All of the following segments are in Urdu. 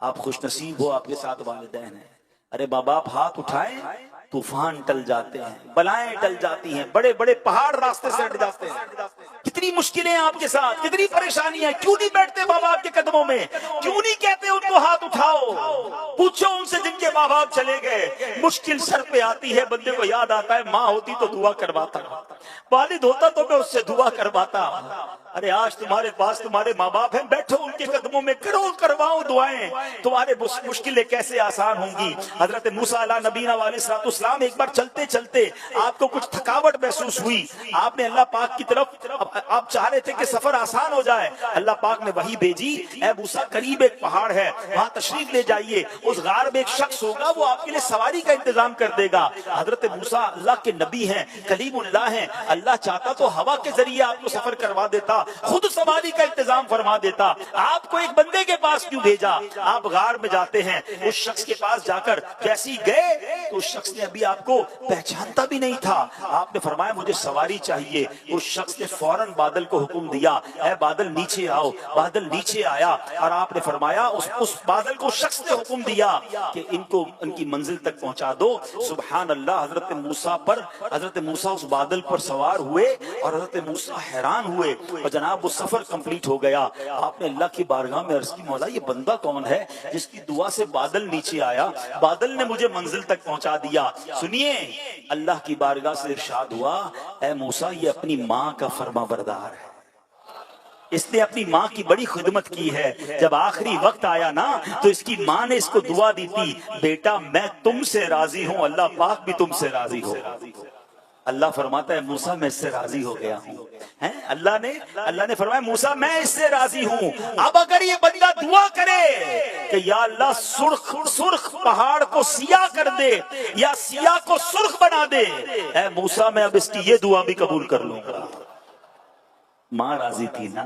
آپ خوش نصیب ہو، آپ کے ساتھ والدین ہیں۔ ارے ماں باپ ہاتھ اٹھائیں، طوفان ٹل جاتے ہیں، بلائیں ٹل جاتی ہیں، بڑے بڑے پہاڑ راستے سے ہٹ جاتے ہیں۔ کتنی مشکلیں آپ کے ساتھ، کتنی پریشانیاں، کیوں نہیں بیٹھتے ماں باپ کے قدموں میں؟ کیوں نہیں کہتے ان کو ہاتھ اٹھاؤ؟ پوچھو ان سے جن کے ماں باپ چلے گئے، مشکل سر پہ آتی ہے، بندے کو یاد آتا ہے ماں ہوتی تو دعا کرواتا، والد ہوتا تو میں اس سے دعا کرواتا۔ ارے آج تمہارے پاس تمہارے ماں باپ ہیں، بیٹھو ان کے قدموں میں، کرواؤ دعائیں، تمہارے مشکلیں کیسے آسان ہوں گی۔ حضرت موسیٰ علیہ نبینا علیہ السلام ایک بار چلتے چلتے آپ کو کچھ تھکاوٹ محسوس ہوئی، آپ نے اللہ پاک کی طرف، آپ چاہ رہے تھے کہ سفر آسان ہو جائے، اللہ پاک نے وحی بھیجی، اے موسیٰ قریب ایک پہاڑ ہے، وہاں تشریف لے جائیے، اس غار میں ایک شخص ہوگا، وہ آپ کے لیے سواری کا انتظام کر دے گا۔ حضرت موسیٰ اللہ کے نبی ہیں، کلیم اللہ ہیں، اللہ چاہتا تو ہوا کے ذریعے آپ کو سفر کروا دیتا، خود سواری کا انتظام فرما دیتا، آپ کو ایک بندے کے پاس کیوں بھیجا؟ آپ غار میں جاتے ہیں، اس شخص کے پاس جا کر جیسی گئے تو اس شخص نے ابھی آپ کو پہچانتا بھی نہیں تھا، آپ نے فرمایا مجھے سواری چاہیے، اس شخص نے فوراً بادل کو حکم دیا، اے بادل نیچے آؤ، بادل نیچے آیا، اور آپ نے فرمایا اس بادل کو شخص نے حکم دیا کہ ان کو ان کی منزل تک پہنچا دو۔ سبحان اللہ، حضرت موسیٰ اس بادل پر سوار ہوئے اور حضرت موسیٰ حیران ہوئے، اور جناب وہ سفر کمپلیٹ ہو گیا۔ آپ نے اللہ کی بارگاہ میں عرض کی مولا یہ بندہ کون ہے جس کی دعا سے بادل نیچے آیا، بادل نے مجھے منزل تک پہنچا دیا؟ سنیے، اللہ کی بارگاہ سے ارشاد ہوا، اے موسیٰ یہ اپنی ماں کا فرما بردار ہے، اس نے اپنی ماں کی بڑی خدمت کی ہے، جب آخری وقت آیا نا تو اس کی ماں نے اس کو دعا دی تھی، بیٹا میں تم سے راضی ہوں، اللہ پاک بھی تم سے راضی ہو۔ اللہ فرماتا ہے موسیٰ میں اس سے راضی ہو گیا ہوں، اللہ نے فرمایا موسیٰ میں اس سے راضی ہوں۔ اب اگر یہ بندہ دعا کرے کہ یا اللہ سرخ پہاڑ کو سیاہ کر دے یا سیاہ کو سرخ بنا دے، اے موسیٰ میں اب اس کی یہ دعا بھی قبول کر لوں گا۔ ماں راضی تھی نا،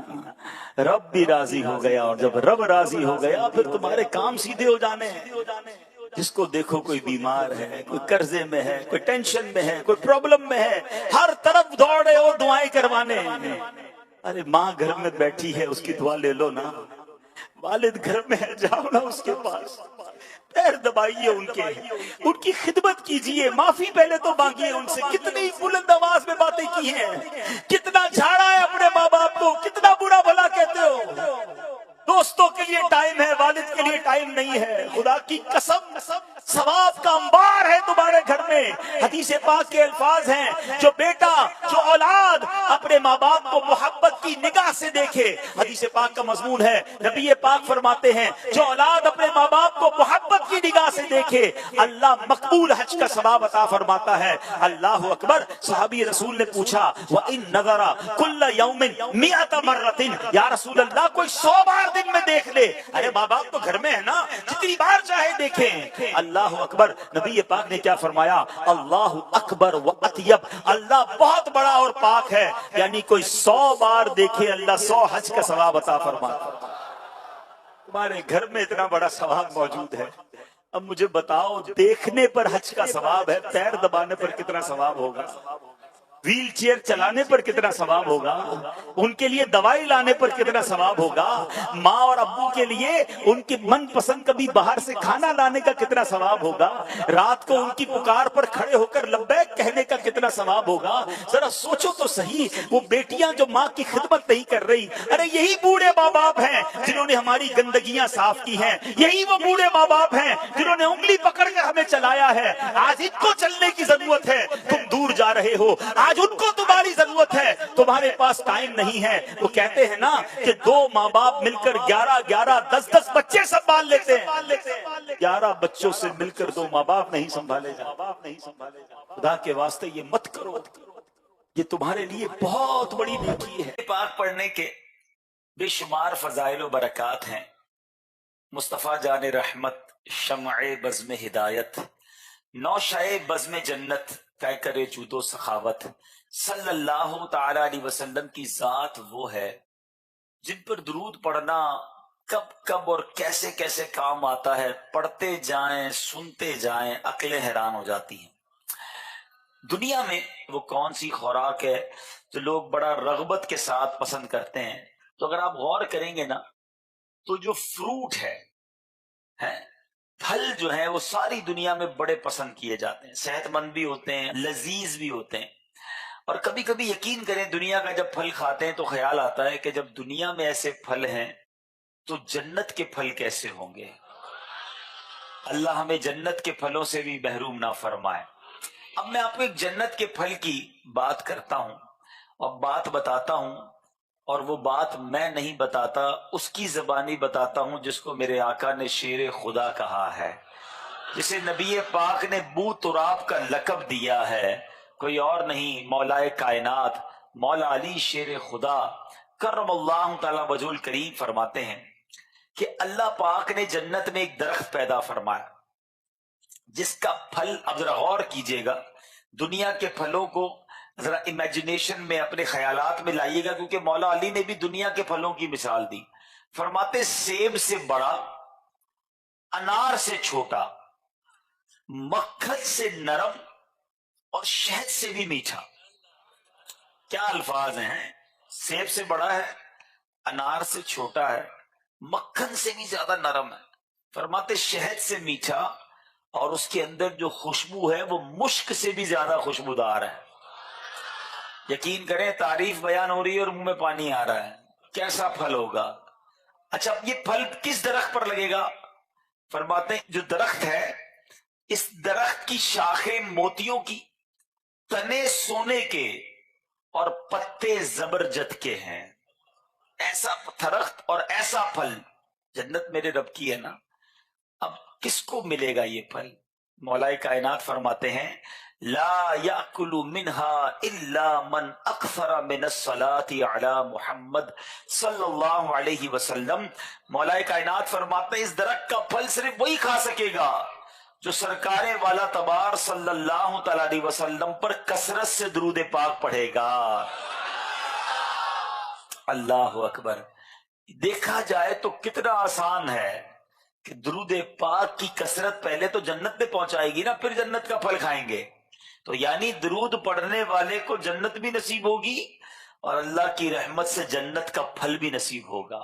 رب بھی راضی ہو گیا، اور جب رب راضی ہو گیا پھر تمہارے کام سیدھے ہو جانے ہیں۔ جس کو دیکھو کوئی بیمار ہے، کوئی قرضے میں ہے، کوئی ٹینشن میں ہے، کوئی پرابلم میں ہے، ہر طرف دوڑے اور دعائیں کروانے۔ ارے ماں گھر میں بیٹھی ہے، اس کی دعا لے لو نا، والد گھر میں ہے، جاؤ نا اس کے پاس، پیر دبائیے ان کی خدمت کیجئے، معافی پہلے تو مانگیے ان سے۔ کتنی بلند آواز میں باتیں کی ہیں، کتنا جھاڑا ہے اپنے ماں باپ کو، کتنا برا بھلا کہتے ہو۔ دوستوں کے لیے ٹائم ہے، والد کے لیے ٹائم نہیں ہے۔ خدا کی قسم ثواب کا انبار ہے تمہارے گھر میں۔ حدیث پاک کے الفاظ ہیں، جو بیٹا، جو اولاد اپنے ماں باپ کو محبت کی نگاہ سے دیکھے، حدیث پاک کا مضمون ہے، نبی پاک فرماتے ہیں جو اولاد اپنے ماں باپ کو محبت کی نگاہ سے دیکھے، اللہ مقبول حج کا ثواب عطا فرماتا ہے۔ اللہ اکبر۔ صحابی رسول نے پوچھا وَإِن نَظَرَ كُلَّ يَوْمٍ 100 مَرَّةٍ، یا رسول اللہ کوئی 100 بار دن میں دیکھ لے۔ ارے ماں باپ تو گھر میں ہے نا، جتنی بار چاہے دیکھیں۔ اللہ اکبر۔ نبی پاک نے کیا فرمایا؟ اللہ اکبر و اطیب، اللہ بہت بڑا اور پاک ہے، یعنی کوئی 100 بار دیکھے اللہ 100 حج کا ثواب عطا فرماتا۔ تمہارے گھر میں اتنا بڑا ثواب موجود ہے، اب مجھے بتاؤ دیکھنے پر حج کا ثواب ہے، پیر دبانے پر کتنا ثواب ہوگا؟ ویل چیئر چلانے پر کتنا ثواب ہوگا؟ ان کے لیے دوائی لانے پر کتنا ثواب ہوگا؟ ماں اور ابو کے لیے ان کی من پسند کبھی باہر سے کھانا لانے کا کتنا ثواب ہوگا؟ رات کو ان کی پکار پر کھڑے ہو کر لبیک کہنے کا کتنا ثواب ہوگا؟ ذرا سوچو تو صحیح، وہ بیٹیاں جو ماں کی خدمت نہیں کر رہی، ارے یہی بوڑھے ماں باپ ہیں جنہوں نے ہماری گندگیاں صاف کی ہیں، یہی وہ بوڑھے ماں باپ ہیں جنہوں نے انگلی پکڑ کر ہمیں چلایا ہے۔ آج ان کو چلنے کی ضرورت ہے، تم دور جا رہے ہو، آج ان کو تمہاری ضرورت ہے، تمہارے پاس ٹائم نہیں ہے۔ وہ کہتے ہیں نا کہ 2 ماں باپ مل کر 11 10 بچے سنبھال لیتے ہیں، 11 بچوں سے مل کر 2 ماں باپ نہیں سنبھالے جاتے۔ خدا کے واسطے یہ مت کرو، یہ تمہارے لیے بہت بڑی نیکی ہے۔ پاک پڑھنے کے بے شمار فضائل و برکات ہیں۔ مصطفیٰ جان رحمت، شمع بزم ہدایت، نوشہ بزم جنت، طے کرے جود و سخاوت، صلی اللہ تعالی علیہ وسلم کی ذات وہ ہے جن پر درود پڑھنا کب کب اور کیسے کیسے کام آتا ہے، پڑھتے جائیں سنتے جائیں عقلیں حیران ہو جاتی ہیں۔ دنیا میں وہ کون سی خوراک ہے جو لوگ بڑا رغبت کے ساتھ پسند کرتے ہیں؟ تو اگر آپ غور کریں گے نا تو جو فروٹ ہے پھل جو ہیں وہ ساری دنیا میں بڑے پسند کیے جاتے ہیں، صحت مند بھی ہوتے ہیں، لذیذ بھی ہوتے ہیں. اور کبھی کبھی یقین کریں دنیا کا جب پھل کھاتے ہیں تو خیال آتا ہے کہ جب دنیا میں ایسے پھل ہیں تو جنت کے پھل کیسے ہوں گے. اللہ ہمیں جنت کے پھلوں سے بھی محروم نہ فرمائے. اب میں آپ کو ایک جنت کے پھل کی بات کرتا ہوں اور بات بتاتا ہوں، اور وہ بات میں نہیں بتاتا، اس کی زبانی بتاتا ہوں جس کو میرے آقا نے شیر خدا کہا ہے، جسے نبی پاک نے بو تراب کا لقب دیا ہے. کوئی اور نہیں، مولا کائنات مولا علی شیر خدا کرم اللہ تعالی وجہ الکریم فرماتے ہیں کہ اللہ پاک نے جنت میں ایک درخت پیدا فرمایا جس کا پھل، اب ذرا غور کیجئے گا، دنیا کے پھلوں کو ذرا امیجنیشن میں اپنے خیالات میں لائیے گا، کیونکہ مولا علی نے بھی دنیا کے پھلوں کی مثال دی. فرماتے سیب سے بڑا، انار سے چھوٹا، مکھن سے نرم اور شہد سے بھی میٹھا. کیا الفاظ ہیں! سیب سے بڑا ہے، انار سے چھوٹا ہے، مکھن سے بھی زیادہ نرم ہے، فرماتے شہد سے میٹھا، اور اس کے اندر جو خوشبو ہے وہ مشک سے بھی زیادہ خوشبودار ہے. یقین کریں تعریف بیان ہو رہی ہے اور منہ میں پانی آ رہا ہے. کیسا پھل ہوگا! اچھا اب یہ پھل کس درخت پر لگے گا؟ فرماتے ہیں جو درخت ہے، اس درخت کی شاخیں موتیوں کی، تنے سونے کے اور پتے زبرجد کے ہیں. ایسا درخت اور ایسا پھل جنت میرے رب کی ہے نا. اب کس کو ملے گا یہ پھل؟ مولا کائنات فرماتے ہیں لا یاکل منها الا من اکثر من الصلاۃ علی محمد صلی اللہ علیہ وسلم. مولا کائنات فرماتے ہیں اس درخت کا پھل صرف وہی کھا سکے گا جو سرکار والا تبار صلی اللہ تعالی علیہ وسلم پر کثرت سے درود پاک پڑھے گا. اللہ اکبر. دیکھا جائے تو کتنا آسان ہے کہ درود پاک کی کثرت پہلے تو جنت میں پہنچائے گی نا، پھر جنت کا پھل کھائیں گے. تو یعنی درود پڑھنے والے کو جنت بھی نصیب ہوگی اور اللہ کی رحمت سے جنت کا پھل بھی نصیب ہوگا.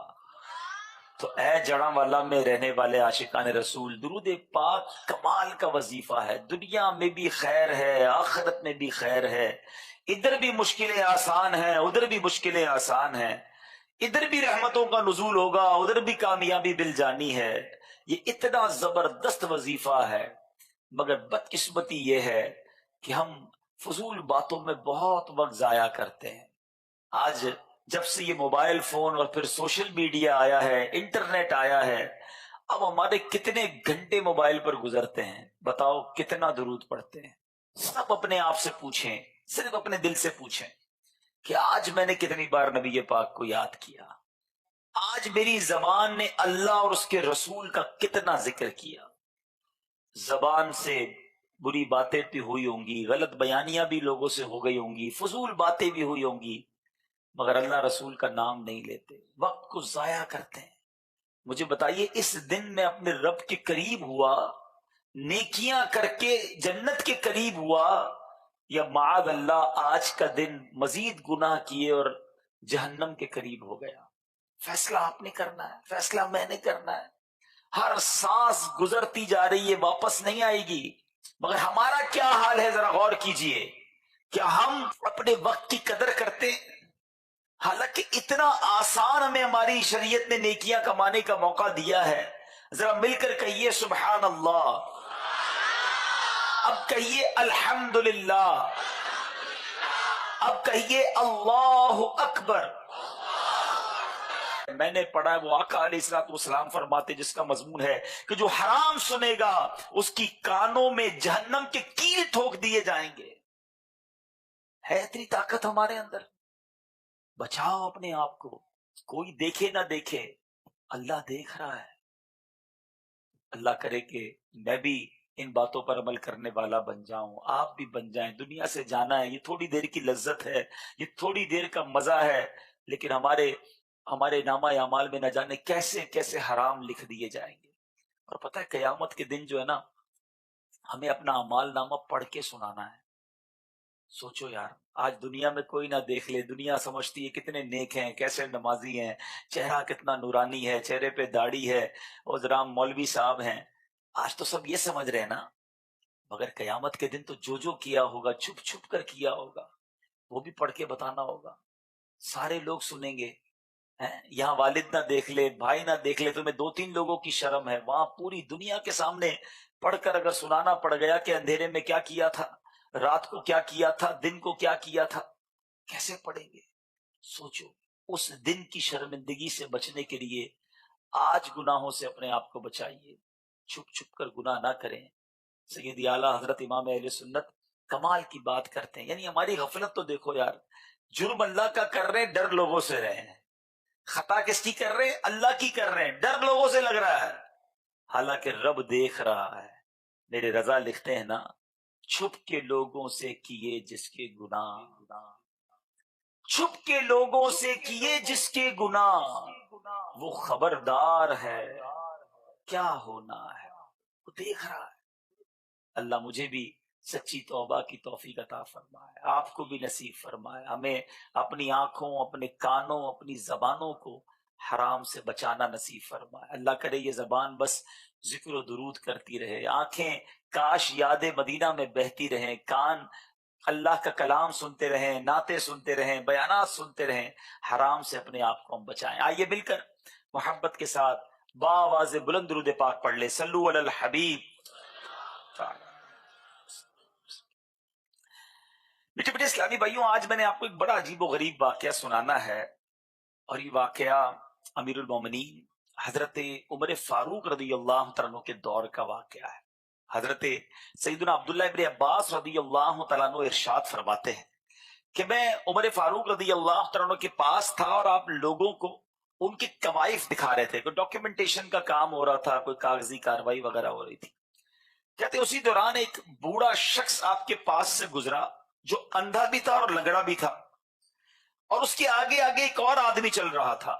تو اے جڑاں والا میں رہنے والے عاشقان رسول، درود پاک کمال کا وظیفہ ہے. دنیا میں بھی خیر ہے، آخرت میں بھی خیر ہے. ادھر بھی مشکلیں آسان ہیں، ادھر بھی مشکلیں آسان ہیں. ادھر بھی رحمتوں کا نزول ہوگا، ادھر بھی کامیابی مل جانی ہے. یہ اتنا زبردست وظیفہ ہے، مگر بدقسمتی یہ ہے کہ ہم فضول باتوں میں بہت وقت ضائع کرتے ہیں. آج جب سے یہ موبائل فون اور پھر سوشل میڈیا آیا ہے، انٹرنیٹ آیا ہے، اب ہمارے کتنے گھنٹے موبائل پر گزرتے ہیں. بتاؤ کتنا درود پڑھتے ہیں؟ سب اپنے آپ سے پوچھیں، صرف اپنے دل سے پوچھیں کہ آج میں نے کتنی بار نبی پاک کو یاد کیا، آج میری زبان نے اللہ اور اس کے رسول کا کتنا ذکر کیا. زبان سے بری باتیں بھی ہوئی ہوں گی، غلط بیانیاں بھی لوگوں سے ہو گئی ہوں گی، فضول باتیں بھی ہوئی ہوں گی، مگر اللہ رسول کا نام نہیں لیتے، وقت کو ضائع کرتے ہیں. مجھے بتائیے اس دن میں اپنے رب کے قریب ہوا، نیکیاں کر کے جنت کے قریب ہوا، یا معاذ اللہ آج کا دن مزید گناہ کیے اور جہنم کے قریب ہو گیا؟ فیصلہ آپ نے کرنا ہے، فیصلہ میں نے کرنا ہے. ہر سانس گزرتی جا رہی ہے، واپس نہیں آئے گی. مگر ہمارا کیا حال ہے ذرا غور کیجئے. کیا ہم اپنے وقت کی قدر کرتے ہیں؟ حالانکہ اتنا آسان ہمیں ہماری شریعت نے نیکیاں کمانے کا موقع دیا ہے. ذرا مل کر کہیے سبحان اللہ. اب کہیے الحمدللہ. اب کہیے اللہ اکبر. میں نے پڑھا وہ آقا علیہ الصلوۃ والسلام فرماتے جس کا مضمون ہے کہ جو حرام سنے گا اس کی کانوں میں جہنم کے کیل ٹھوک دیے جائیں گے. ہے اتنی طاقت ہمارے اندر. بچاؤ اپنے آپ کو. کوئی دیکھے نہ دیکھے، اللہ دیکھ رہا ہے. اللہ کرے کہ میں بھی ان باتوں پر عمل کرنے والا بن جاؤں، آپ بھی بن جائیں. دنیا سے جانا ہے، یہ تھوڑی دیر کی لذت ہے، یہ تھوڑی دیر کا مزہ ہے، لیکن ہمارے نامہ اعمال میں نہ جانے کیسے کیسے حرام لکھ دیے جائیں گے. اور پتہ ہے قیامت کے دن جو ہے نا، ہمیں اپنا اعمال نامہ پڑھ کے سنانا ہے. سوچو یار، آج دنیا میں کوئی نہ دیکھ لے، دنیا سمجھتی ہے کتنے نیک ہیں، کیسے نمازی ہیں، چہرہ کتنا نورانی ہے، چہرے پہ داڑھی ہے، اور ذرا مولوی صاحب ہیں. آج تو سب یہ سمجھ رہے ہیں نا، مگر قیامت کے دن تو جو جو کیا ہوگا چھپ چھپ کر کیا ہوگا وہ بھی پڑھ کے بتانا ہوگا، سارے لوگ سنیں گے. یہاں والد نہ دیکھ لے، بھائی نہ دیکھ لے، تمہیں 2-3 لوگوں کی شرم ہے، وہاں پوری دنیا کے سامنے پڑھ کر اگر سنانا پڑ گیا کہ اندھیرے میں کیا کیا تھا، رات کو کیا کیا تھا، دن کو کیا کیا تھا، کیسے پڑھیں گے؟ سوچو، اس دن کی شرمندگی سے بچنے کے لیے آج گناہوں سے اپنے آپ کو بچائیے، چھپ چھپ کر گناہ نہ کریں. سید اعلیٰ حضرت امام اہل سنت کمال کی بات کرتے ہیں. یعنی ہماری غفلت تو دیکھو یار، جرم اللہ کا کر رہے ہیں، ڈر لوگوں سے رہے ہیں. خطا کس کی کر رہے ہیں؟ اللہ کی کر رہے ہیں، ڈر لوگوں سے لگ رہا ہے، حالانکہ رب دیکھ رہا ہے. میرے رضا لکھتے ہیں نا، چھپ کے لوگوں سے کیے جس کے گناہ، چھپ کے لوگوں سے کیے جس کے گناہ، وہ خبردار ہے کیا ہونا ہے، وہ دیکھ رہا ہے. اللہ مجھے بھی سچی توبہ کی توفیق عطا فرمائے، آپ کو بھی نصیب فرمائے. ہمیں اپنی آنکھوں، اپنے کانوں، اپنی زبانوں کو حرام سے بچانا نصیب فرمائے. اللہ کرے یہ زبان بس ذکر و درود کرتی رہے، آنکھیں کاش یاد مدینہ میں بہتی رہیں، کان اللہ کا کلام سنتے رہیں، نعتیں سنتے رہیں، بیانات سنتے رہیں. حرام سے اپنے آپ کو ہم بچائیں. آئیے مل کر محبت کے ساتھ باواز بلند درود پاک پڑھ لے. صلو علی الحبیب. میٹھے میٹھے اسلامی بھائیوں، آج میں نے آپ کو ایک بڑا عجیب و غریب واقعہ سنانا ہے، اور یہ واقعہ امیر المومنین حضرت عمر فاروق رضی اللہ تعالیٰ عنہ کے دور کا واقعہ ہے. حضرت سیدنا عبداللہ ابن عباس رضی اللہ تعالیٰ عنہ ارشاد فرماتے ہیں کہ میں عمر فاروق رضی اللہ تعالیٰ عنہ کے پاس تھا، اور آپ لوگوں کو ان کے کوائف دکھا رہے تھے. کوئی ڈاکیومنٹیشن کا کام ہو رہا تھا، کوئی کاغذی کاروائی وغیرہ ہو رہی تھی. کہتے اسی دوران ایک بوڑھا شخص آپ کے پاس سے گزرا، جو اندھا بھی تھا اور لنگڑا بھی تھا، اور اس کے آگے آگے ایک اور آدمی چل رہا تھا،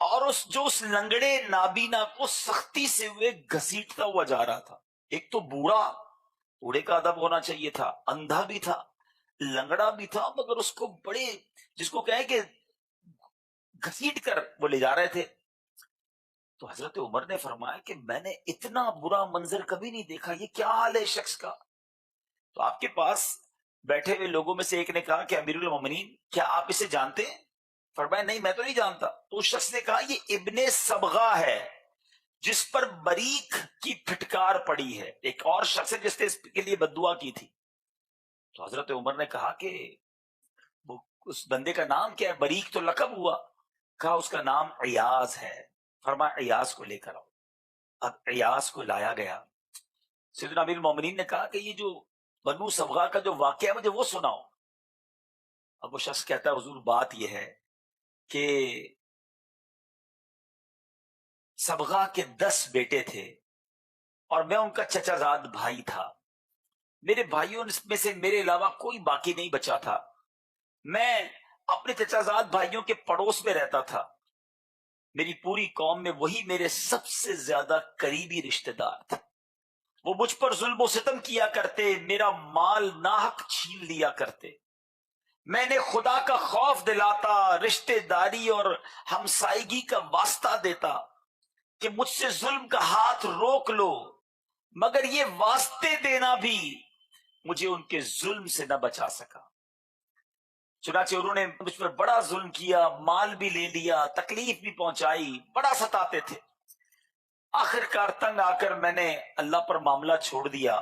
اور اس لنگڑے نابینا کو سختی سے ہوئے گھسیٹتا ہوا جا رہا تھا. ایک تو بوڑھے کا ادب ہونا چاہیے تھا، اندھا بھی تھا، لنگڑا بھی تھا، مگر اس کو بڑے، جس کو کہیں کہ گھسیٹ کر وہ لے جا رہے تھے. تو حضرت عمر نے فرمایا کہ میں نے اتنا برا منظر کبھی نہیں دیکھا، یہ کیا حال ہے شخص کا. تو آپ کے پاس بیٹھے ہوئے لوگوں میں سے ایک نے کہا کہ امیر المومنین کیا آپ اسے جانتے ہیں؟ فرمایا نہیں میں تو نہیں جانتا. تو اس شخص نے کہا یہ ابن صبغہ ہے، جس پر بریک کی پھٹکار پڑی ہے. ایک اور شخص ہے جس نے اس کے لیے بددعا کی تھی. تو حضرت عمر نے کہا کہ وہ اس بندے کا نام کیا ہے؟ بریک تو لقب ہوا. کہا اس کا نام ایاز ہے. فرمایا ایاز کو لے کر آؤ. اب ایاز کو لایا گیا. سیدنا امیر المومنین نے کہا کہ یہ جو بنو صبغہ کا جو واقعہ ہے مجھے وہ سناؤ. اب وہ شخص کہتا ہے حضور بات یہ ہے کہ صبغہ کے 10 بیٹے تھے، اور میں ان کا چچا زاد بھائی تھا. میرے بھائیوں میں سے میرے علاوہ کوئی باقی نہیں بچا تھا. میں اپنے چچا زاد بھائیوں کے پڑوس میں رہتا تھا. میری پوری قوم میں وہی میرے سب سے زیادہ قریبی رشتہ دار تھے. وہ مجھ پر ظلم و ستم کیا کرتے، میرا مال ناحق چھین لیا کرتے. میں نے خدا کا خوف دلاتا، رشتہ داری اور ہمسائیگی کا واسطہ دیتا کہ مجھ سے ظلم کا ہاتھ روک لو، مگر یہ واسطے دینا بھی مجھے ان کے ظلم سے نہ بچا سکا. چنانچہ انہوں نے مجھ پر بڑا ظلم کیا، مال بھی لے لیا، تکلیف بھی پہنچائی، بڑا ستاتے تھے. آخر کار تنگ آ کر میں نے اللہ پر معاملہ چھوڑ دیا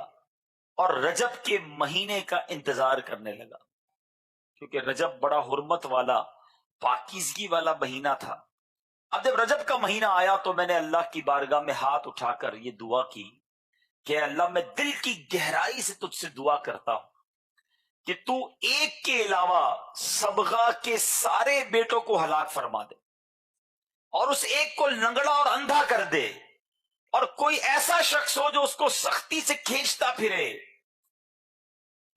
اور رجب کے مہینے کا انتظار کرنے لگا، کیونکہ رجب بڑا حرمت والا، پاکیزگی والا مہینہ تھا. اب جب رجب کا مہینہ آیا تو میں نے اللہ کی بارگاہ میں ہاتھ اٹھا کر یہ دعا کی کہ اللہ میں دل کی گہرائی سے تجھ سے دعا کرتا ہوں کہ تو ایک کے علاوہ صبغہ کے سارے بیٹوں کو ہلاک فرما دے، اور اس ایک کو لنگڑا اور اندھا کر دے، اور کوئی ایسا شخص ہو جو اس کو سختی سے کھینچتا پھرے.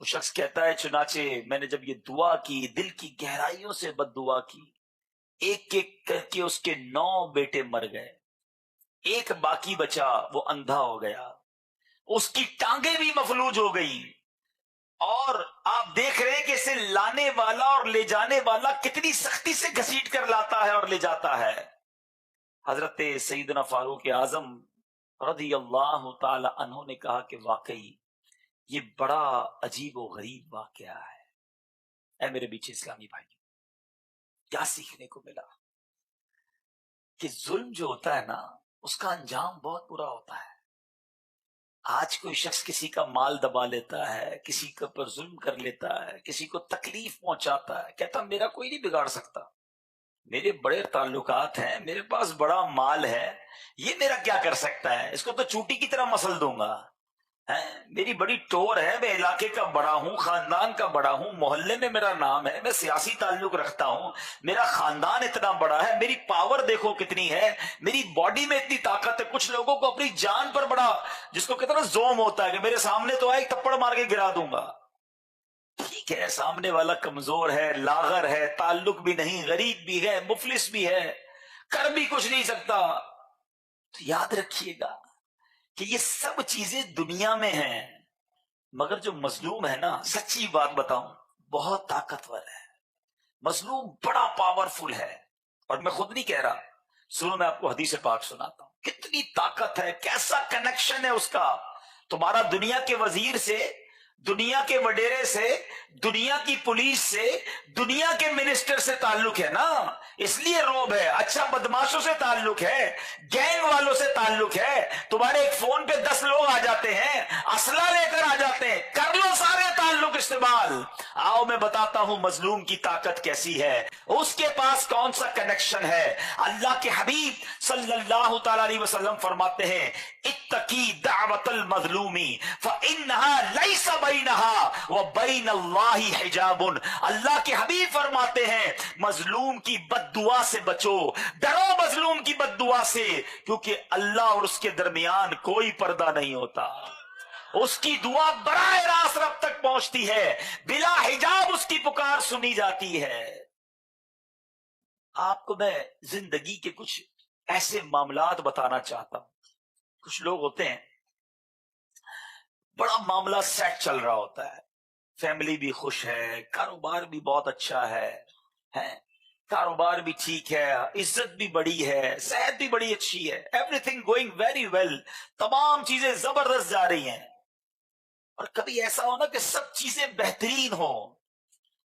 وہ شخص کہتا ہے چنانچہ میں نے جب یہ دعا کی، دل کی گہرائیوں سے بد دعا کی، ایک ایک کر کے اس کے 9 بیٹے مر گئے. ایک باقی بچا، وہ اندھا ہو گیا، اس کی ٹانگیں بھی مفلوج ہو گئی. اور آپ دیکھ رہے ہیں کہ اسے لانے والا اور لے جانے والا کتنی سختی سے گھسیٹ کر لاتا ہے اور لے جاتا ہے. حضرت سیدنا فاروق اعظم رضی اللہ تعالی عنہ نے کہا کہ واقعی یہ بڑا عجیب و غریب واقعہ ہے۔ اے میرے بیچ اسلامی بھائی، کیا سیکھنے کو ملا کہ ظلم جو ہوتا ہے نا اس کا انجام بہت برا ہوتا ہے۔ آج کوئی شخص کسی کا مال دبا لیتا ہے، کسی کے پر ظلم کر لیتا ہے، کسی کو تکلیف پہنچاتا ہے، کہتا میرا کوئی نہیں بگاڑ سکتا، میرے بڑے تعلقات ہیں، میرے پاس بڑا مال ہے، یہ میرا کیا کر سکتا ہے، اس کو تو چوٹی کی طرح مسل دوں گا، میری بڑی ٹور ہے، میں علاقے کا بڑا ہوں، خاندان کا بڑا ہوں، محلے میں میرا نام ہے، میں سیاسی تعلق رکھتا ہوں، میرا خاندان اتنا بڑا ہے، میری پاور دیکھو کتنی ہے، میری باڈی میں اتنی طاقت ہے۔ کچھ لوگوں کو اپنی جان پر بڑا، جس کو کتنا زوم ہوتا ہے کہ میرے سامنے تو آئے ایک تھپڑ مار کے گرا دوں گا۔ ٹھیک ہے، سامنے والا کمزور ہے، لاغر ہے، تعلق بھی نہیں، غریب بھی ہے، مفلس بھی ہے، کر بھی کچھ نہیں سکتا، تو یاد رکھیے گا کہ یہ سب چیزیں دنیا میں ہیں، مگر جو مظلوم ہے نا، سچی بات بتاؤں، بہت طاقتور ہے، مظلوم بڑا پاورفل ہے۔ اور میں خود نہیں کہہ رہا، سنو میں آپ کو حدیث پاک سناتا ہوں، کتنی طاقت ہے، کیسا کنیکشن ہے اس کا۔ تمہارا دنیا کے وزیر سے، دنیا کے وڈیرے سے، دنیا کی پولیس سے، دنیا کے منسٹر سے تعلق ہے نا، اس لیے روب ہے۔ اچھا، بدماشوں سے تعلق ہے، گینگ والوں سے تعلق ہے، تمہارے ایک فون پہ 10 لوگ آ جاتے ہیں، اسلحہ لے کر آ جاتے ہیں، کر لو سارے تعلق استعمال۔ آؤ میں بتاتا ہوں مظلوم کی طاقت کیسی ہے، اس کے پاس کون سا کنیکشن ہے۔ اللہ کے حبیب صلی اللہ تعالی علیہ وسلم فرماتے ہیں، اتقی دعوت المظلومی فإنها ليس بينها وبين الله حجاب۔ اللہ کے حبیب فرماتے ہیں مظلوم کی بد دعا سے بچو، ڈرو مظلوم کی بد دعا سے، کیونکہ اللہ اور اس کے درمیان کوئی پردہ نہیں ہوتا، اس کی دعا براہ راست رب تک پہنچتی ہے، بلا حجاب اس کی پکار سنی جاتی ہے۔ آپ کو میں زندگی کے کچھ ایسے معاملات بتانا چاہتا ہوں۔ کچھ لوگ ہوتے ہیں بڑا معاملہ سیٹ چل رہا ہوتا ہے، فیملی بھی خوش ہے، کاروبار بھی بہت اچھا ہے، کاروبار بھی ٹھیک ہے، عزت بھی بڑی ہے، صحت بھی بڑی اچھی ہے، everything going very well, تمام چیزیں زبردست جا رہی ہیں۔ اور کبھی ایسا ہونا کہ سب چیزیں بہترین ہو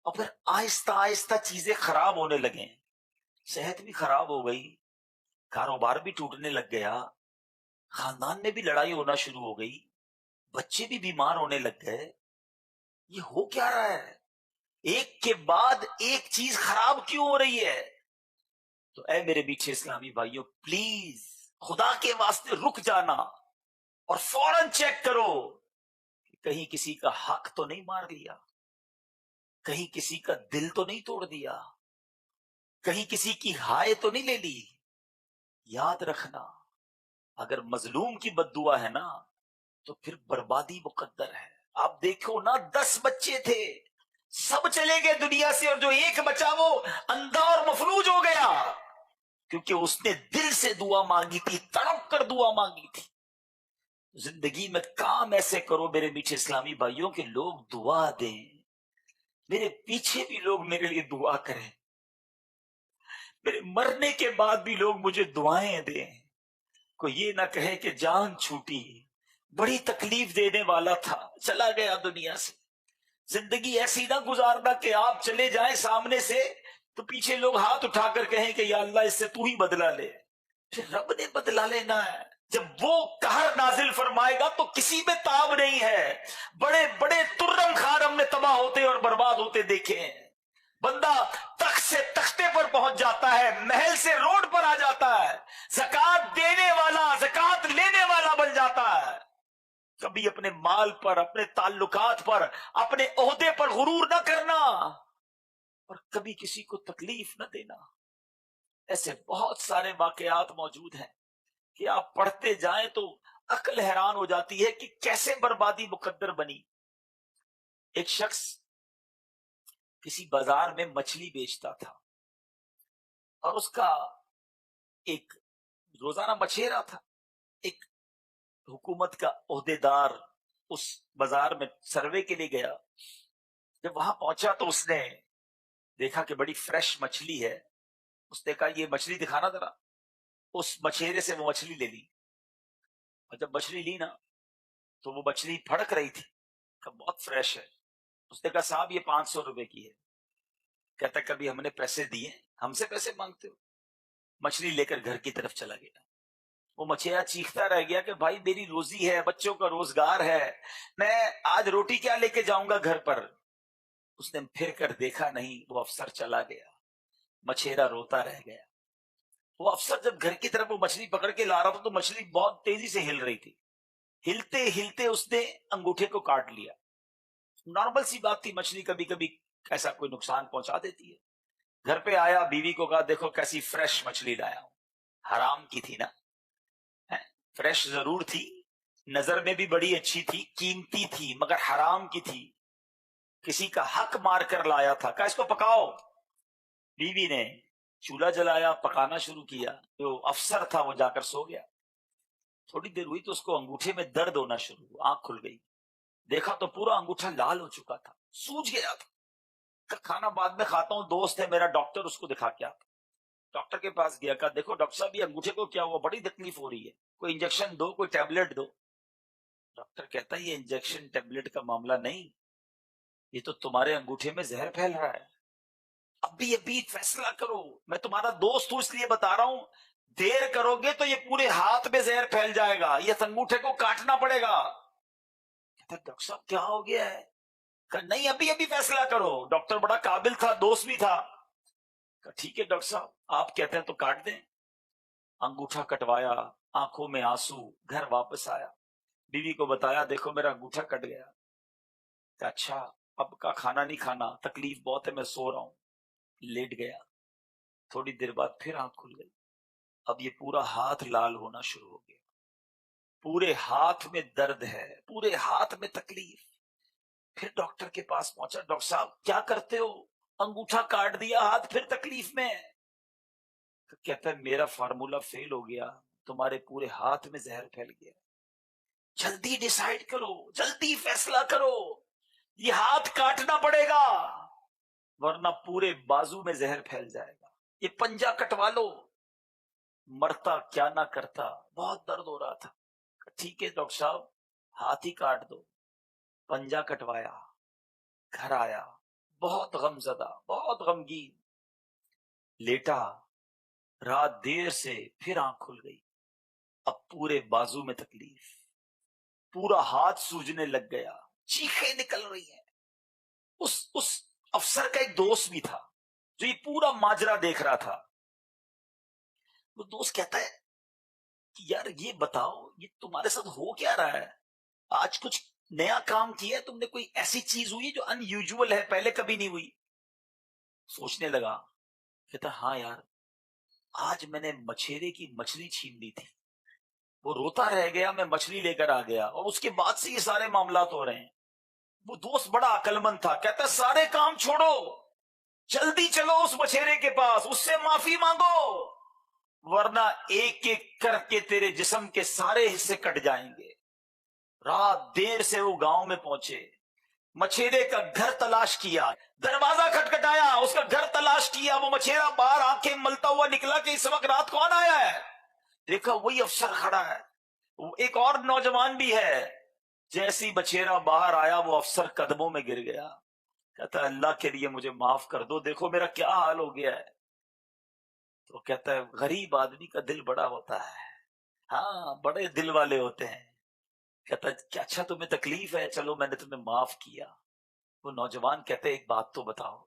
اور پھر آہستہ آہستہ چیزیں خراب ہونے لگیں، صحت بھی خراب ہو گئی، کاروبار بھی ٹوٹنے لگ گیا، خاندان میں بھی لڑائی ہونا شروع ہو گئی، بچے بھی بیمار ہونے لگ گئے۔ یہ ہو کیا رہا ہے؟ ایک کے بعد ایک چیز خراب کیوں ہو رہی ہے؟ تو اے میرے میٹھے اسلامی بھائیوں، پلیز خدا کے واسطے رک جانا اور فوراً چیک کرو کہ کہیں کسی کا حق تو نہیں مار دیا، کہیں کسی کا دل تو نہیں توڑ دیا، کہیں کسی کی ہائے تو نہیں لے لی۔ یاد رکھنا، اگر مظلوم کی بد دعا ہے نا تو پھر بربادی مقدر ہے۔ آپ دیکھو نا، 10 بچے تھے، سب چلے گئے دنیا سے، اور جو ایک بچا وہ اندھا اور مفلوج ہو گیا، کیونکہ اس نے دل سے دعا مانگی تھی، تڑپ کر دعا مانگی تھی۔ زندگی میں کام ایسے کرو میرے میٹھے اسلامی بھائیوں کہ لوگ دعا دیں، میرے پیچھے بھی لوگ میرے لیے دعا کریں، میرے مرنے کے بعد بھی لوگ مجھے دعائیں دیں، کوئی یہ نہ کہے کہ جان چھوٹی، بڑی تکلیف دینے والا تھا، چلا گیا دنیا سے۔ زندگی ایسی نہ گزارنا کہ آپ چلے جائیں سامنے سے تو پیچھے لوگ ہاتھ اٹھا کر کہیں کہ یا اللہ اس سے تو ہی بدلہ لے۔ پھر رب نے بدلہ لینا ہے، جب وہ قہر نازل فرمائے گا تو کسی میں تاب نہیں ہے۔ بڑے بڑے ترم خان ہم نے تباہ ہوتے اور برباد ہوتے دیکھے ہیں۔ بندہ تخت سے تختے پر پہنچ جاتا ہے، محل سے روڈ پر آ جاتا ہے، زکات دینے والا زکات لینے والا بن جاتا ہے۔ کبھی اپنے مال پر، اپنے تعلقات پر، اپنے عہدے پر غرور نہ کرنا اور کبھی کسی کو تکلیف نہ دینا۔ ایسے بہت سارے واقعات موجود ہیں کہ آپ پڑھتے جائیں تو عقل حیران ہو جاتی ہے کہ کیسے بربادی مقدر بنی۔ ایک شخص کسی بازار میں مچھلی بیچتا تھا اور اس کا ایک روزانہ مچھیرا تھا۔ ایک حکومت کا عہدے دار اس بازار میں سروے کے لیے گیا، جب وہاں پہنچا تو اس نے دیکھا کہ بڑی فریش مچھلی ہے، اس نے کہا یہ مچھلی دکھانا ذرا، اس مچھیرے سے وہ مچھلی لے لی، اور جب مچھلی لی نا تو وہ مچھلی پھڑک رہی تھی کہ بہت فریش ہے. اس نے کہا صاحب یہ 500 روپے کی ہے. کہتا کبھی ہم نے پیسے دیے, ہم سے پیسے مانگتے ہو. مچھلی لے کر گھر کی طرف چلا گیا. وہ مچھیرا چیختا رہ گیا کہ بھائی میری روزی ہے, بچوں کا روزگار ہے, میں آج روٹی کیا لے کے جاؤں گا گھر پر. اس نے پھر کر دیکھا نہیں, وہ افسر چلا گیا. مچھیرا روتا رہ گیا. وہ افسر جب گھر کی طرف وہ مچھلی پکڑ کے لا رہا تھا تو مچھلی بہت تیزی سے ہل رہی تھی. ہلتے ہلتے اس نے انگوٹھے کو کاٹ لیا. نارمل سی بات تھی, مچھلی کبھی کبھی ایسا کوئی نقصان پہنچا دیتی ہے. گھر پہ آیا, بیوی کو کہا دیکھو کیسی فریش مچھلی لایا ہوں. حرام کی تھی نا, فریش ضرور تھی, نظر میں بھی بڑی اچھی تھی, قیمتی تھی, مگر حرام کی تھی. کسی کا حق مار کر لایا تھا. کہا اس کو پکاؤ. بیوی نے چولہا جلایا, پکانا شروع کیا. جو افسر تھا وہ جا کر سو گیا. تھوڑی دیر ہوئی تو اس کو انگوٹھے میں درد ہونا شروع ہوا. آنکھ کھل گئی, دیکھا تو پورا انگوٹھا لال ہو چکا تھا, سوج گیا تھا. کھانا بعد میں کھاتا ہوں, دوست ہے میرا ڈاکٹر, اس کو دکھا کے آتا. ڈاکٹر کے پاس گیا, کہا دیکھو ڈاکٹر صاحب یہ انگوٹھے کو کیا ہوا, بڑی تکلیف ہو رہی ہے, کوئی انجیکشن دو, کوئی ٹیبلٹ دو. ڈاکٹر کہتا ہے یہ انجیکشن ٹیبلٹ کا معاملہ نہیں, یہ تو تمہارے انگوٹھے میں زہر پھیل رہا ہے. ابھی ابھی فیصلہ کرو, میں تمہارا دوست ہوں اس لیے بتا رہا ہوں, دیر کرو گے تو یہ پورے ہاتھ میں زہر پھیل جائے گا, یہ انگوٹھے کو کاٹنا پڑے گا. کہتا ڈاکٹر صاحب کیا ہو گیا ہے. کہا نہیں ابھی ابھی فیصلہ کرو. ڈاکٹر بڑا قابل تھا, دوست بھی تھا. کہا ٹھیک ہے ڈاکٹر صاحب آپ کہتے ہیں تو کاٹ دیں. انگوٹھا کٹوایا, آنکھوں میں آنسو. گھر واپس آیا, بیوی کو بتایا دیکھو میرا انگوٹھا کٹ گیا. کہا اچھا اب کا کھانا نہیں کھانا, تکلیف بہت ہے, میں سو رہا ہوں. لیٹ گیا. تھوڑی دیر بعد پھر آنکھ کھل گئی. اب یہ پورا ہاتھ لال ہونا شروع ہو گیا, پورے ہاتھ میں درد ہے, پورے ہاتھ میں تکلیف. پھر ڈاکٹر کے پاس پہنچا, ڈاکٹر صاحب کیا کرتے ہو, انگوٹھا کاٹ دیا, ہاتھ پھر تکلیف میں. کہتا ہے میرا فارمولا فیل ہو گیا, تمہارے پورے ہاتھ میں زہر پھیل گیا. جلدی ڈیسائیڈ کرو, جلدی فیصلہ کرو, یہ ہاتھ کاٹنا پڑے گا ورنہ پورے بازو میں زہر پھیل جائے گا. یہ پنجہ کٹوا لو. مرتا کیا نہ کرتا, بہت درد ہو رہا تھا. ٹھیک ہے ڈاکٹر صاحب ہاتھ ہی کاٹ دو. پنجہ کٹوایا, گھر آیا, بہت غم زدہ, بہت غمگین. لیٹا, رات دیر سے پھر آنکھ کھل گئی. اب پورے بازو میں تکلیف, پورا ہاتھ سوجنے لگ گیا, چیخیں نکل رہی ہیں. اس افسر کا ایک دوست بھی تھا جو یہ پورا ماجرا دیکھ رہا تھا. وہ دوست کہتا ہے کہ یار یہ بتاؤ یہ تمہارے ساتھ ہو کیا رہا ہے, آج کچھ نیا کام کیا ہے تم نے, کوئی ایسی چیز ہوئی جو ان یوزول ہے, پہلے کبھی نہیں ہوئی. سوچنے لگا, کہتا ہاں یار آج میں نے مچھیرے کی مچھلی چھین لی تھی. وہ روتا رہ گیا, میں مچھلی لے کر آ گیا, اور اس کے بعد سے یہ سارے معاملات ہو رہے ہیں. وہ دوست بڑا عقل مند تھا, کہتا سارے کام چھوڑو, جلدی چلو اس مچھیرے کے پاس, اس سے معافی مانگو, ورنہ ایک ایک کر کے تیرے جسم کے سارے حصے کٹ جائیں گے. رات دیر سے وہ گاؤں میں پہنچے, مچھیرے کا گھر تلاش کیا, دروازہ کھٹکھٹایا, اس کا گھر تلاش کیا. وہ مچھیرا باہر آنکھیں ملتا ہوا نکلا کہ اس وقت رات کون آیا ہے. دیکھا وہی افسر کھڑا ہے, ایک اور نوجوان بھی ہے. جیسی مچھیرا باہر آیا وہ افسر قدموں میں گر گیا, کہتا ہے اللہ کے لیے مجھے معاف کر دو, دیکھو میرا کیا حال ہو گیا ہے. تو کہتا ہے غریب آدمی کا دل بڑا ہوتا ہے, ہاں بڑے دل والے ہوتے ہیں. کہتا ہے کہ اچھا تمہیں تکلیف ہے, چلو میں نے تمہیں معاف کیا. وہ نوجوان کہتے ہیں ایک بات تو بتاؤ,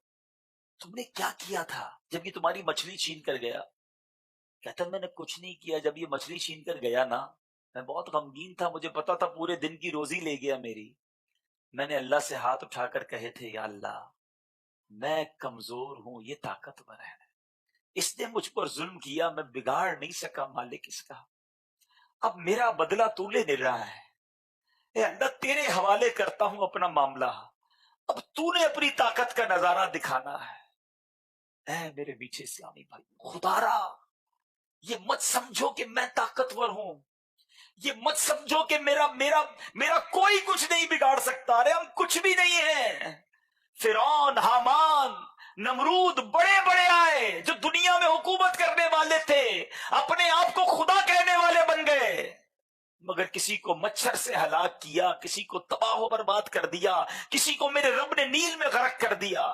تم نے کیا کیا تھا جب یہ تمہاری مچھلی چھین کر گیا. کہتا میں نے کچھ نہیں کیا, جب یہ مچھلی چھین کر گیا نا میں بہت غمگین تھا, مجھے پتا تھا پورے دن کی روزی لے گیا میری. میں نے اللہ سے ہاتھ اٹھا کر کہے تھے یا اللہ میں کمزور ہوں, یہ طاقتور ہے, اس نے مجھ پر ظلم کیا, میں بگاڑ نہیں سکا مالک اس کا, اب میرا بدلہ تو لے رہا ہے. اے اللہ تیرے حوالے کرتا ہوں اپنا معاملہ, اب تو نے اپنی طاقت کا نظارہ دکھانا ہے. اے میرے میٹھے اسلامی بھائی, خدا را یہ مت سمجھو کہ میں طاقتور ہوں, یہ مت سمجھو کہ میرا کوئی کچھ نہیں بگاڑ سکتا. ارے ہم کچھ بھی نہیں ہیں. فرعون, حامان, نمرود بڑے بڑے آئے جو دنیا میں حکومت کرنے والے تھے, اپنے آپ کو خدا کہنے والے بن گئے. مگر کسی کو مچھر سے ہلاک کیا، کسی کو تباہ و برباد کر دیا، کسی کو میرے رب نے نیل میں غرق کر دیا۔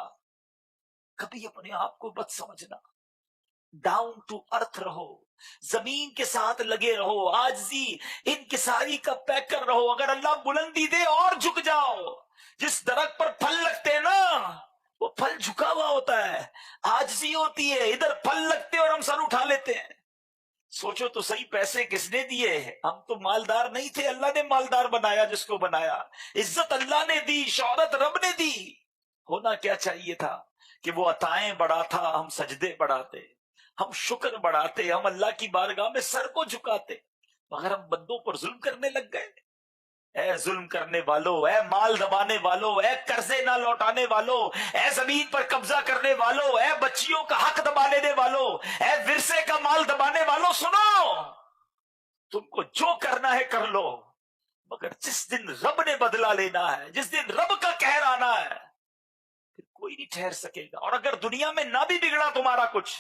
کبھی اپنے آپ کو مت سمجھنا، ڈاؤن ٹو ارتھ رہو، زمین کے ساتھ لگے رہو، عاجزی انکساری کا پیکر رہو۔ اگر اللہ بلندی دے اور جھک جاؤ۔ جس درخت پر پھل لگتے ہیں نا وہ پھل جھکا ہوا ہوتا ہے، عاجزی ہوتی ہے، ادھر پھل لگتے اور ہم سر اٹھا لیتے ہیں۔ سوچو تو صحیح، پیسے کس نے دیے؟ ہم تو مالدار نہیں تھے، اللہ نے مالدار بنایا جس کو بنایا، عزت اللہ نے دی، شہرت رب نے دی۔ ہونا کیا چاہیے تھا کہ وہ عطائیں بڑھاتا، ہم سجدے بڑھاتے، ہم شکر بڑھاتے، ہم اللہ کی بارگاہ میں سر کو جھکاتے، مگر ہم بندوں پر ظلم کرنے لگ گئے۔ اے ظلم کرنے والوں، اے مال دبانے والوں، اے قرضے نہ لوٹانے والوں، اے زمین پر قبضہ کرنے والوں، اے بچیوں کا حق دبا لینے والوں، اے ورثے کا مال دبانے والوں، سنو، تم کو جو کرنا ہے کر لو، مگر جس دن رب نے بدلہ لینا ہے، جس دن رب کا قہر آنا ہے، پھر کوئی نہیں ٹھہر سکے گا۔ اور اگر دنیا میں نہ بھی بگڑا تمہارا کچھ،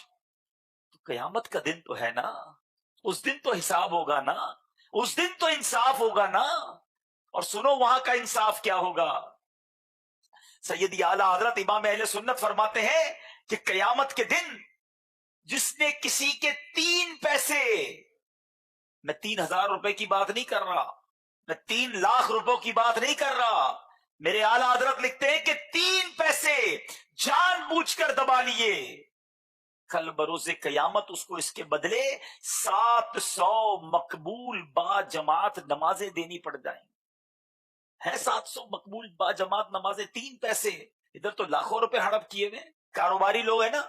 تو قیامت کا دن تو ہے نا، اس دن تو حساب ہوگا نا، اس دن تو انصاف ہوگا نا۔ اور سنو وہاں کا انصاف کیا ہوگا۔ سیدی اعلیٰ حضرت امام اہل سنت فرماتے ہیں کہ قیامت کے دن جس نے کسی کے 3 پیسے، میں 3,000 روپے کی بات نہیں کر رہا، میں 3 لاکھ روپوں کی بات نہیں کر رہا، میرے اعلیٰ حضرت لکھتے ہیں کہ 3 پیسے جان بوجھ کر دبا لیے، کل بروز قیامت اس کو اس کے بدلے 700 مقبول با جماعت نمازیں دینی پڑ جائیں۔ ہے 700 مقبول با جماعت نمازیں، 3 پیسے، ادھر تو لاکھوں روپے ہڑپ کیے ہوئے۔ کاروباری لوگ ہیں نا،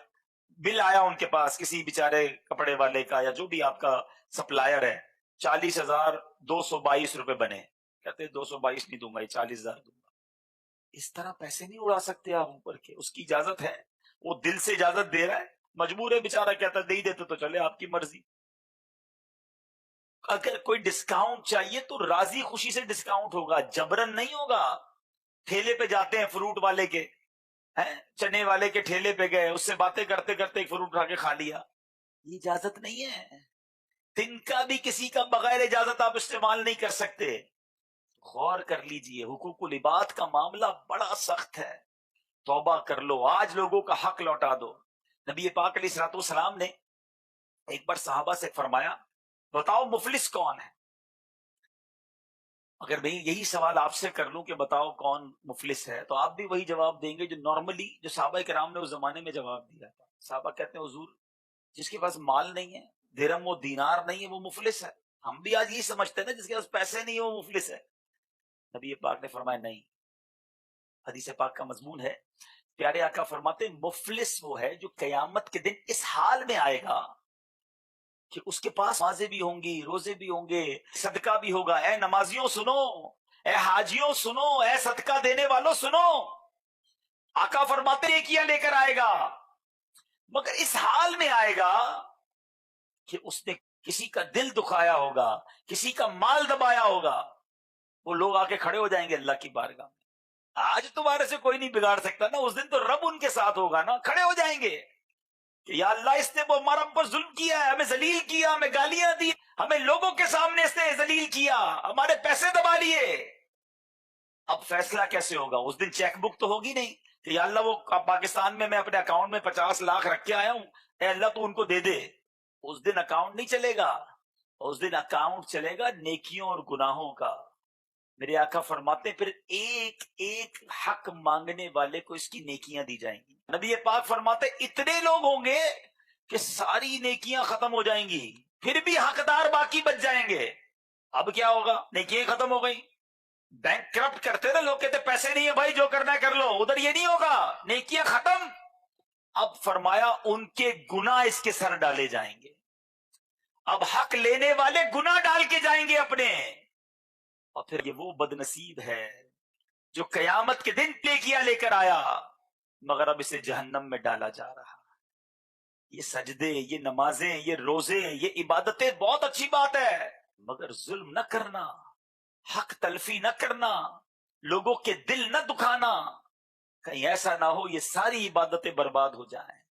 بل آیا ان کے پاس کسی بیچارے کپڑے والے کا یا جو بھی آپ کا سپلائر ہے، 40,222 روپے بنے، کہتے 222 نہیں دوں گا، یہ 40,000 دوں گا۔ اس طرح پیسے نہیں اڑا سکتے آپ اوپر کے، اس کی اجازت ہے، وہ دل سے اجازت دے رہا ہے، مجبور ہے بیچارہ، کہتا دے ہی دیتے تو چلے، آپ کی مرضی۔ اگر کوئی ڈسکاؤنٹ چاہیے تو راضی خوشی سے ڈسکاؤنٹ ہوگا، جبرن نہیں ہوگا۔ ٹھیلے پہ جاتے ہیں فروٹ والے کے، چنے والے کے ٹھیلے پہ گئے، اس سے باتیں کرتے کرتے ایک فروٹ اٹھا کے کھا لیا، یہ اجازت نہیں ہے۔ تن کا بھی کسی کا بغیر اجازت آپ استعمال نہیں کر سکتے۔ غور کر لیجئے، حقوق العباد کا معاملہ بڑا سخت ہے، توبہ کر لو، آج لوگوں کا حق لوٹا دو۔ نبی پاک علیہ الصلوۃ والسلام نے ایک بار صحابہ سے فرمایا، بتاؤ مفلس کون ہے؟ اگر میں یہی سوال آپ سے کر لوں کہ بتاؤ کون مفلس ہے، تو آپ بھی وہی جواب دیں گے جو نارملی جو صحابہ کرام نے اس زمانے میں جواب دیا تھا۔ صحابہ کہتے ہیں حضور جس کے پاس مال نہیں ہے، درہم و دینار نہیں ہے، وہ مفلس ہے۔ ہم بھی آج یہی سمجھتے ہیں نا، جس کے پاس پیسے نہیں ہے وہ مفلس ہے۔ نبی پاک نے فرمایا نہیں، حدیث پاک کا مضمون ہے، پیارے آقا فرماتے ہیں مفلس وہ ہے جو قیامت کے دن اس حال میں آئے گا کہ اس کے پاس نمازیں بھی ہوں گی، روزے بھی ہوں گے، صدقہ بھی ہوگا۔ اے نمازیوں سنو، اے حاجیوں سنو، اے صدقہ دینے والوں سنو، آقا فرماتے ہیں کیا لے کر آئے گا، مگر اس حال میں آئے گا کہ اس نے کسی کا دل دکھایا ہوگا، کسی کا مال دبایا ہوگا۔ وہ لوگ آ کے کھڑے ہو جائیں گے اللہ کی بارگاہ میں۔ آج تمہارے سے کوئی نہیں بگاڑ سکتا نا، اس دن تو رب ان کے ساتھ ہوگا نا، کھڑے ہو جائیں گے کہ یا اللہ اس نے وہ ہمارا پر ظلم کیا ہے، ہمیں ذلیل کیا، ہمیں گالیاں دی، ہمیں لوگوں کے سامنے اس نے ذلیل کیا، ہمارے پیسے دبا لیے۔ اب فیصلہ کیسے ہوگا؟ اس دن چیک بک تو ہوگی نہیں کہ یا اللہ وہ پاکستان میں اپنے اکاؤنٹ میں 50 لاکھ رکھ کے آیا ہوں، اے اللہ تو ان کو دے دے۔ اس دن اکاؤنٹ نہیں چلے گا، اس دن اکاؤنٹ چلے گا نیکیوں اور گناہوں کا۔ میرے آقا فرماتے ہیں پھر ایک ایک حق مانگنے والے کو اس کی نیکیاں دی جائیں گی۔ نبی پاک فرماتے ہیں اتنے لوگ ہوں گے کہ ساری نیکیاں ختم ہو جائیں گی، پھر بھی حقدار باقی بچ جائیں گے۔ اب کیا ہوگا؟ نیکیاں ختم ہو گئی۔ بینک کرپٹ کرتے نا لوگ، کہتے پیسے نہیں ہے بھائی جو کرنا ہے کر لو، ادھر یہ نہیں ہوگا، نیکیاں ختم۔ اب فرمایا ان کے گناہ اس کے سر ڈالے جائیں گے۔ اب حق لینے والے گناہ ڈال کے جائیں گے اپنے، اور پھر یہ وہ بد نصیب ہے جو قیامت کے دن نیکیاں لے کر آیا مگر اب اسے جہنم میں ڈالا جا رہا۔ یہ سجدے، یہ نمازیں، یہ روزے، یہ عبادتیں بہت اچھی بات ہے، مگر ظلم نہ کرنا، حق تلفی نہ کرنا، لوگوں کے دل نہ دکھانا، کہیں ایسا نہ ہو یہ ساری عبادتیں برباد ہو جائیں۔